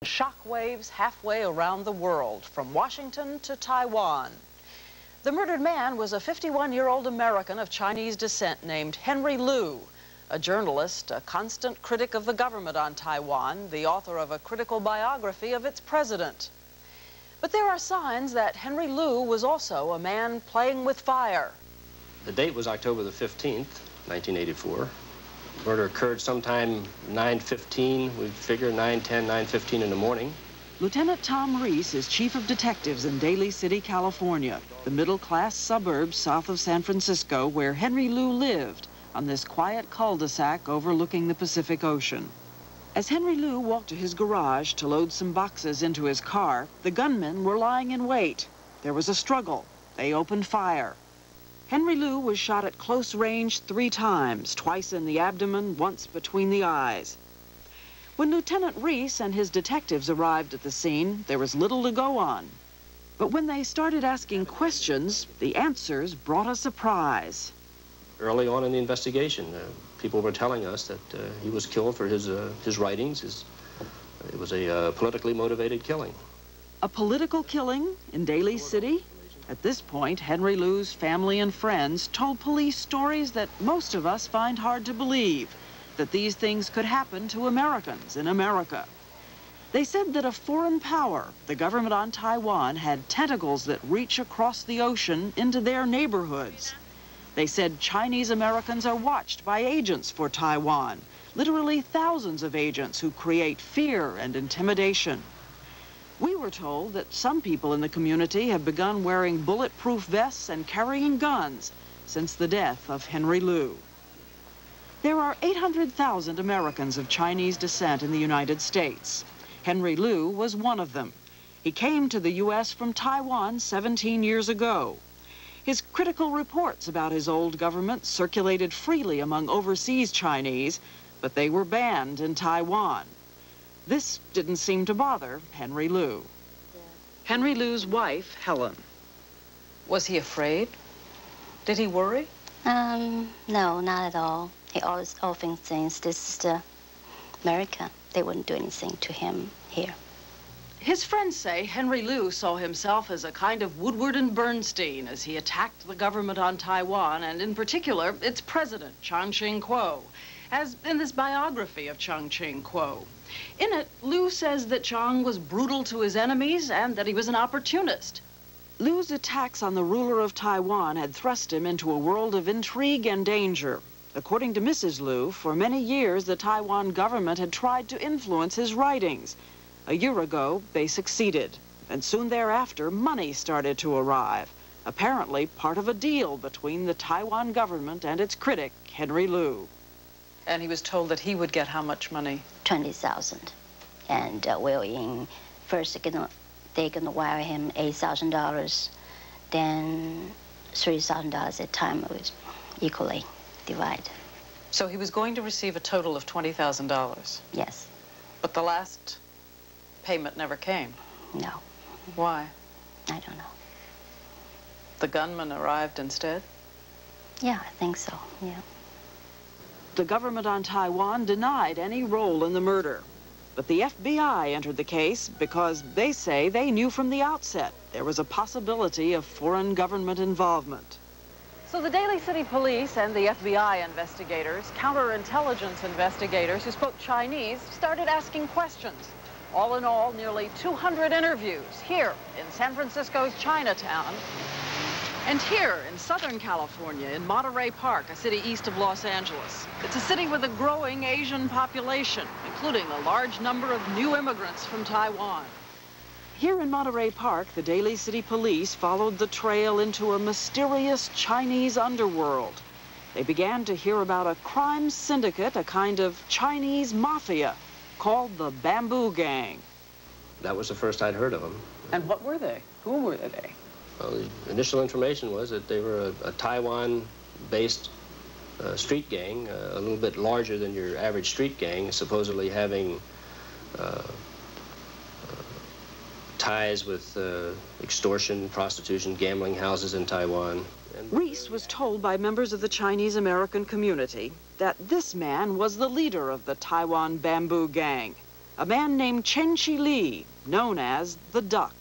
Shockwaves halfway around the world, from Washington to Taiwan. The murdered man was a 51-year-old American of Chinese descent named Henry Liu, a journalist, a constant critic of the government on Taiwan, the author of a critical biography of its president. But there are signs that Henry Liu was also a man playing with fire. The date was October the 15th, 1984. Murder occurred sometime 9:15, we figure 9:10, 9:15 in the morning. Lieutenant Tom Reese is chief of detectives in Daly City, California, the middle-class suburb south of San Francisco where Henry Liu lived, on this quiet cul-de-sac overlooking the Pacific Ocean. As Henry Liu walked to his garage to load some boxes into his car, the gunmen were lying in wait. There was a struggle. They opened fire. Henry Liu was shot at close range 3 times, twice in the abdomen, once between the eyes. When Lieutenant Reese and his detectives arrived at the scene, there was little to go on. But when they started asking questions, the answers brought a surprise. Early on in the investigation, people were telling us that he was killed for his writings. It was a politically motivated killing. A political killing in Daly City? At this point, Henry Liu's family and friends told police stories that most of us find hard to believe, that these things could happen to Americans in America. They said that a foreign power, the government on Taiwan, had tentacles that reach across the ocean into their neighborhoods. They said Chinese Americans are watched by agents for Taiwan, literally thousands of agents who create fear and intimidation. We were told that some people in the community have begun wearing bulletproof vests and carrying guns since the death of Henry Liu. There are 800,000 Americans of Chinese descent in the United States. Henry Liu was one of them. He came to the U.S. from Taiwan 17 years ago. His critical reports about his old government circulated freely among overseas Chinese, but they were banned in Taiwan. This didn't seem to bother Henry Liu. Henry Liu's wife, Helen. Was he afraid? Did he worry? No, not at all. He always often thinks this is America. They wouldn't do anything to him here. His friends say Henry Liu saw himself as a kind of Woodward and Bernstein as he attacked the government on Taiwan, and in particular, its president, Chiang Ching-kuo, as in this biography of Chiang Ching-kuo. In it, Liu says that Chiang was brutal to his enemies and that he was an opportunist. Liu's attacks on the ruler of Taiwan had thrust him into a world of intrigue and danger. According to Mrs. Liu, for many years, the Taiwan government had tried to influence his writings. A year ago, they succeeded, and soon thereafter, money started to arrive, apparently part of a deal between the Taiwan government and its critic, Henry Liu. And he was told that he would get how much money? 20,000. And first they're gonna wire him $8,000, then $3,000 at a time. It was equally divided. So he was going to receive a total of $20,000? Yes. But the last payment never came? No. Why? I don't know. The gunman arrived instead? Yeah, I think so, yeah. The government on Taiwan denied any role in the murder. But the FBI entered the case because they say they knew from the outset there was a possibility of foreign government involvement. So the Daly City Police and the FBI investigators, counterintelligence investigators who spoke Chinese, started asking questions. All in all, nearly 200 interviews here in San Francisco's Chinatown, and here in Southern California, in Monterey Park, a city east of Los Angeles. It's a city with a growing Asian population, including a large number of new immigrants from Taiwan. Here in Monterey Park, the Daly City Police followed the trail into a mysterious Chinese underworld. They began to hear about a crime syndicate, a kind of Chinese mafia, called the Bamboo Gang. That was the first I'd heard of them. And what were they? Who were they? Well, the initial information was that they were a Taiwan-based street gang, a little bit larger than your average street gang, supposedly having ties with extortion, prostitution, gambling houses in Taiwan. Reese was told by members of the Chinese American community that this man was the leader of the Taiwan Bamboo Gang. a man named Chen Shi-li, known as the Duck.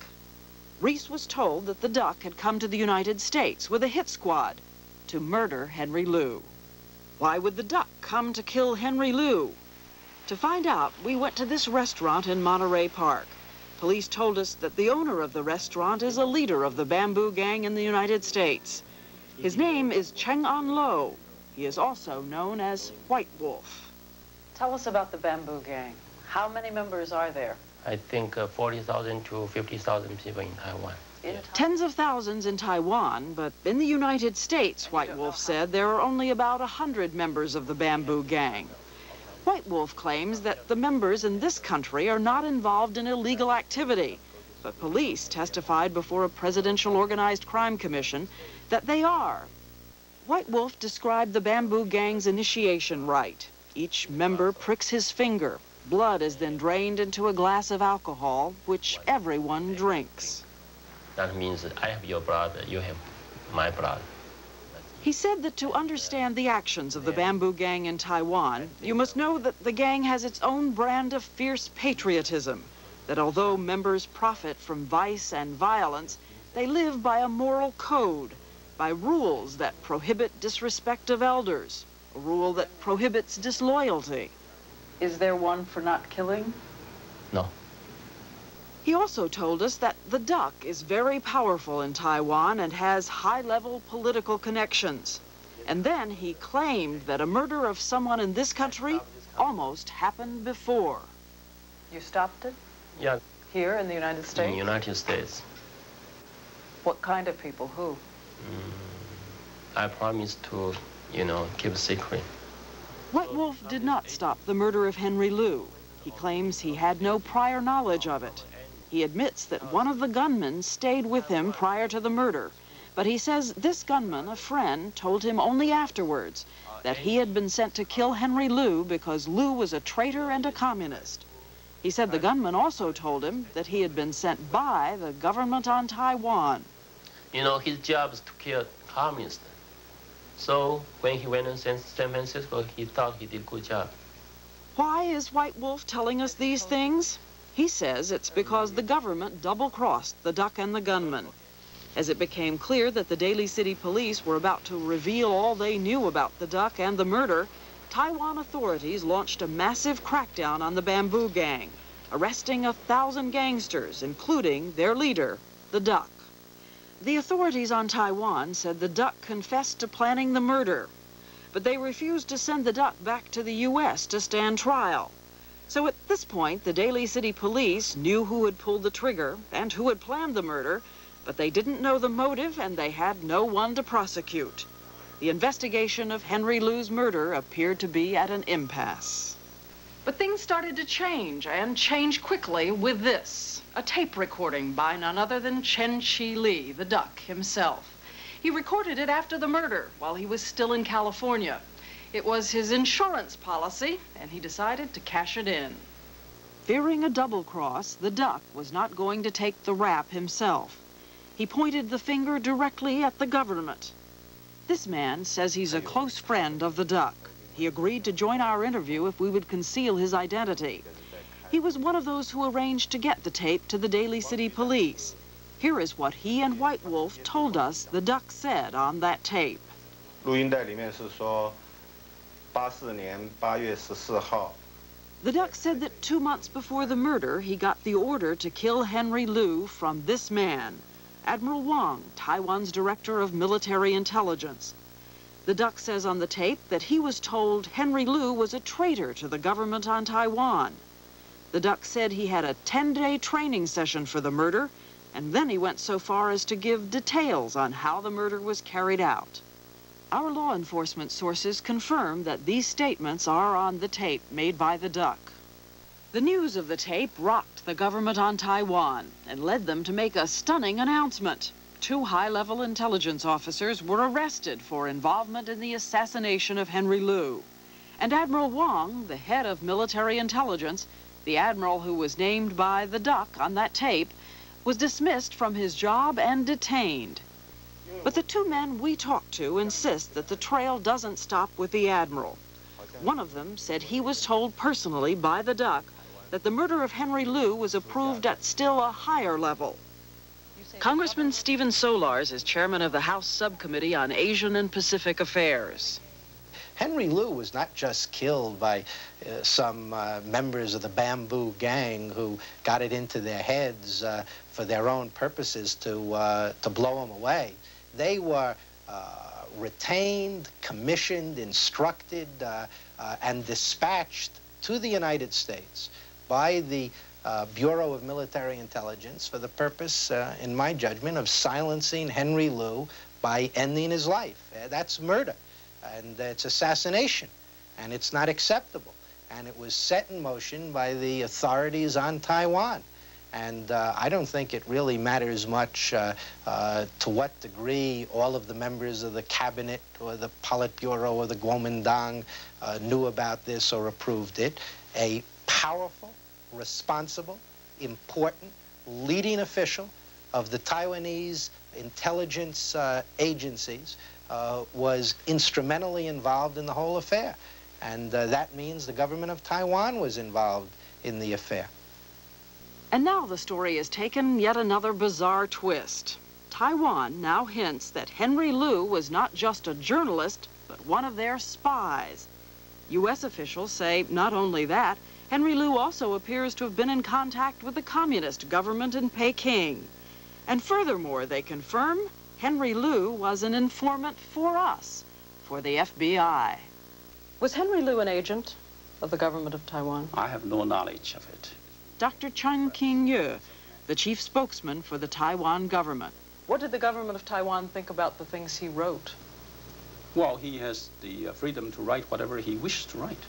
Reese was told that the Duck had come to the United States with a hit squad to murder Henry Liu. Why would the Duck come to kill Henry Liu? To find out, we went to this restaurant in Monterey Park. Police told us that the owner of the restaurant is a leader of the Bamboo Gang in the United States. His name is Cheng An Lo. He is also known as White Wolf. Tell us about the Bamboo Gang. How many members are there? I think 40,000 to 50,000 people in Taiwan. Tens of thousands in Taiwan, but in the United States, White Wolf said, there are only about 100 members of the Bamboo Gang. White Wolf claims that the members in this country are not involved in illegal activity, but police testified before a presidential organized crime commission that they are. White Wolf described the Bamboo Gang's initiation rite. Each member pricks his finger. Blood is then drained into a glass of alcohol, which everyone drinks. That means I have your blood, you have my blood. He said that to understand the actions of the Bamboo Gang in Taiwan, you must know that the gang has its own brand of fierce patriotism, that although members profit from vice and violence, they live by a moral code, by rules that prohibit disrespect of elders, a rule that prohibits disloyalty. Is there one for not killing? No. He also told us that the Duck is very powerful in Taiwan and has high-level political connections. And then he claimed that a murder of someone in this country almost happened before. You stopped it? Yeah. Here in the United States? In the United States. What kind of people? Who? I promised to, keep a secret. White Wolf did not stop the murder of Henry Liu. He claims he had no prior knowledge of it. He admits that one of the gunmen stayed with him prior to the murder, but he says this gunman, a friend, told him only afterwards that he had been sent to kill Henry Liu because Liu was a traitor and a communist. He said the gunman also told him that he had been sent by the government on Taiwan. His job is to kill communists. So when he went to San Francisco, he thought he did a good job. Why is White Wolf telling us these things? He says it's because the government double-crossed the Duck and the gunman. As it became clear that the Daly City police were about to reveal all they knew about the Duck and the murder, Taiwan authorities launched a massive crackdown on the Bamboo Gang, arresting 1,000 gangsters, including their leader, the Duck. The authorities on Taiwan said the Duck confessed to planning the murder, but they refused to send the Duck back to the U.S. to stand trial. So at this point, the Daly City police knew who had pulled the trigger and who had planned the murder, but they didn't know the motive and they had no one to prosecute. The investigation of Henry Liu's murder appeared to be at an impasse. But things started to change, and change quickly with this, a tape recording by none other than Chen Shi-li, the Duck himself. He recorded it after the murder while he was still in California. It was his insurance policy, and he decided to cash it in. Fearing a double cross, the Duck was not going to take the rap himself. He pointed the finger directly at the government. This man says he's a close friend of the Duck. He agreed to join our interview if we would conceal his identity. He was one of those who arranged to get the tape to the Daly City police. Here is what he and White Wolf told us the Duck said on that tape. 录音带里面是说84年8月14号 The Duck said that 2 months before the murder, he got the order to kill Henry Liu from this man, Admiral Wang, Taiwan's director of military intelligence. The Duck says on the tape that he was told Henry Liu was a traitor to the government on Taiwan. The Duck said he had a 10-day training session for the murder, and then he went so far as to give details on how the murder was carried out. Our law enforcement sources confirm that these statements are on the tape made by the Duck. The news of the tape rocked the government on Taiwan and led them to make a stunning announcement. 2 high-level intelligence officers were arrested for involvement in the assassination of Henry Liu. And Admiral Wang, the head of military intelligence, the admiral who was named by the Duck on that tape, was dismissed from his job and detained. But the 2 men we talked to insist that the trail doesn't stop with the admiral. One of them said he was told personally by the Duck that the murder of Henry Liu was approved at still a higher level. Congressman Stephen Solars is chairman of the House Subcommittee on Asian and Pacific Affairs. Henry Liu was not just killed by some members of the Bamboo Gang who got it into their heads for their own purposes to blow him away. They were retained, commissioned, instructed, and dispatched to the United States by the Bureau of Military Intelligence for the purpose, in my judgment, of silencing Henry Liu by ending his life. That's murder, and it's assassination, and it's not acceptable. And it was set in motion by the authorities on Taiwan. And I don't think it really matters much to what degree all of the members of the cabinet or the Politburo or the Kuomintang knew about this or approved it. A powerful, responsible, important, leading official of the Taiwanese intelligence agencies was instrumentally involved in the whole affair. And that means the government of Taiwan was involved in the affair. And now the story has taken yet another bizarre twist. Taiwan now hints that Henry Liu was not just a journalist, but one of their spies. U.S. officials say not only that, Henry Liu also appears to have been in contact with the communist government in Peking. And furthermore, they confirm Henry Liu was an informant for us, for the FBI. Was Henry Liu an agent of the government of Taiwan? I have no knowledge of it. Dr. Chen King-Yu, the chief spokesman for the Taiwan government. What did the government of Taiwan think about the things he wrote? Well, he has the freedom to write whatever he wishes to write.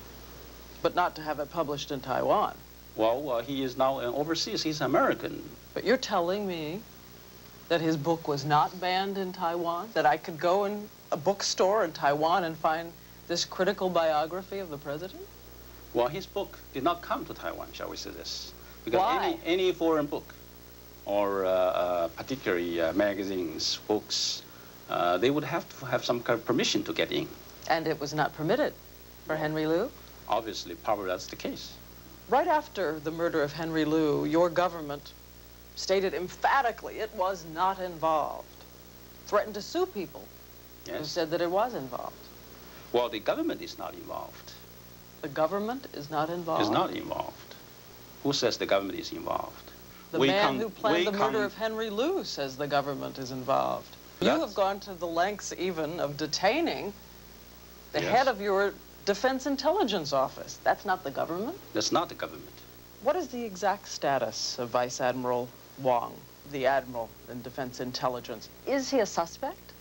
But not to have it published in Taiwan. Well, he is now overseas. He's American. But you're telling me that his book was not banned in Taiwan? That I could go in a bookstore in Taiwan and find this critical biography of the president? Well, his book did not come to Taiwan, shall we say this? Because Why? any foreign book, or particularly magazines, books, they would have to have some kind of permission to get in. And it was not permitted for Henry Liu? Obviously, probably that's the case. Right after the murder of Henry Liu, your government stated emphatically it was not involved. Threatened to sue people who said that it was involved. Well, the government is not involved. The government is not involved? Is not involved. Who says the government is involved? The man who planned the murder of Henry Liu says the government is involved. You have gone to the lengths even of detaining the head of your Defense Intelligence Office. That's not the government? That's not the government. What is the exact status of Vice Admiral Wang, the admiral in Defense Intelligence? Is he a suspect?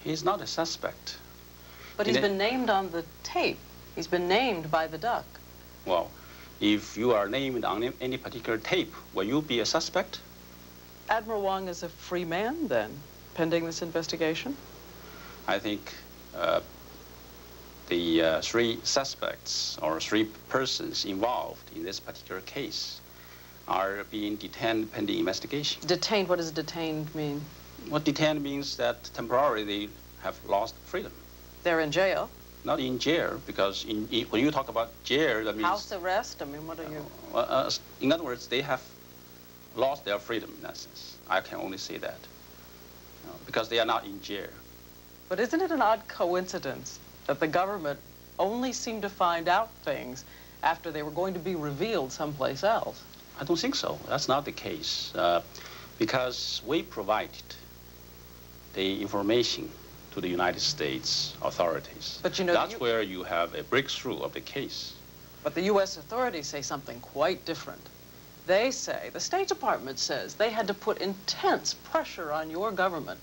He's not a suspect. But he's been named on the tape. He's been named by the duck. Well, if you are named on any particular tape, will you be a suspect? Admiral Wang is a free man, then, pending this investigation? I think the three suspects or three persons involved in this particular case are being detained pending investigation. Detained? What does detained mean? Well, detained means that temporarily they have lost freedom. They're in jail? Not in jail, because when you talk about jail, that means... House arrest? I mean, what are you... in other words, they have lost their freedom, in essence. I can only say that. Because they are not in jail. But isn't it an odd coincidence that the government only seemed to find out things after they were going to be revealed someplace else? I don't think so. That's not the case. Because we provided the information to the United States authorities. But you know, that's where you have a breakthrough of the case. But the U.S. authorities say something quite different. They say, the State Department says, they had to put intense pressure on your government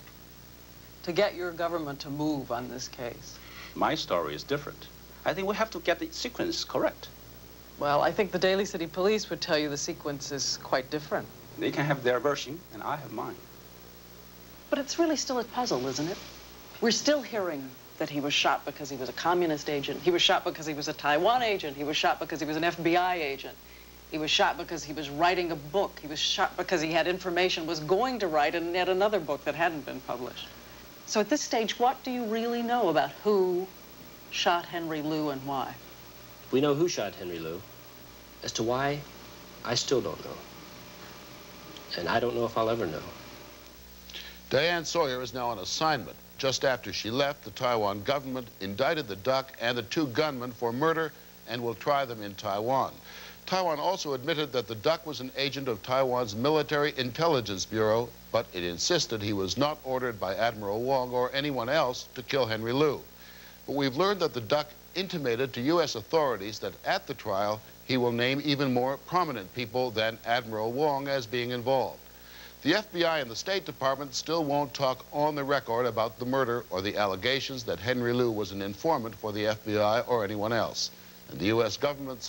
to get your government to move on this case. My story is different. I think we have to get the sequence correct. Well, I think the Daly City Police would tell you the sequence is quite different. They can have their version, and I have mine. But it's really still a puzzle, isn't it? We're still hearing that he was shot because he was a communist agent. He was shot because he was a Taiwan agent. He was shot because he was an FBI agent. He was shot because he was writing a book. He was shot because he had information, was going to write and yet another book that hadn't been published. So at this stage, what do you really know about who shot Henry Liu and why? We know who shot Henry Liu. As to why, I still don't know. And I don't know if I'll ever know. Diane Sawyer is now on assignment. Just after she left, the Taiwan government indicted the duck and the 2 gunmen for murder and will try them in Taiwan. Taiwan also admitted that the duck was an agent of Taiwan's Military Intelligence Bureau, but it insisted he was not ordered by Admiral Wong or anyone else to kill Henry Liu. But we've learned that the duck intimated to U.S. authorities that at the trial he will name even more prominent people than Admiral Wong as being involved. The FBI and the State Department still won't talk on the record about the murder or the allegations that Henry Liu was an informant for the FBI or anyone else. And the U.S. government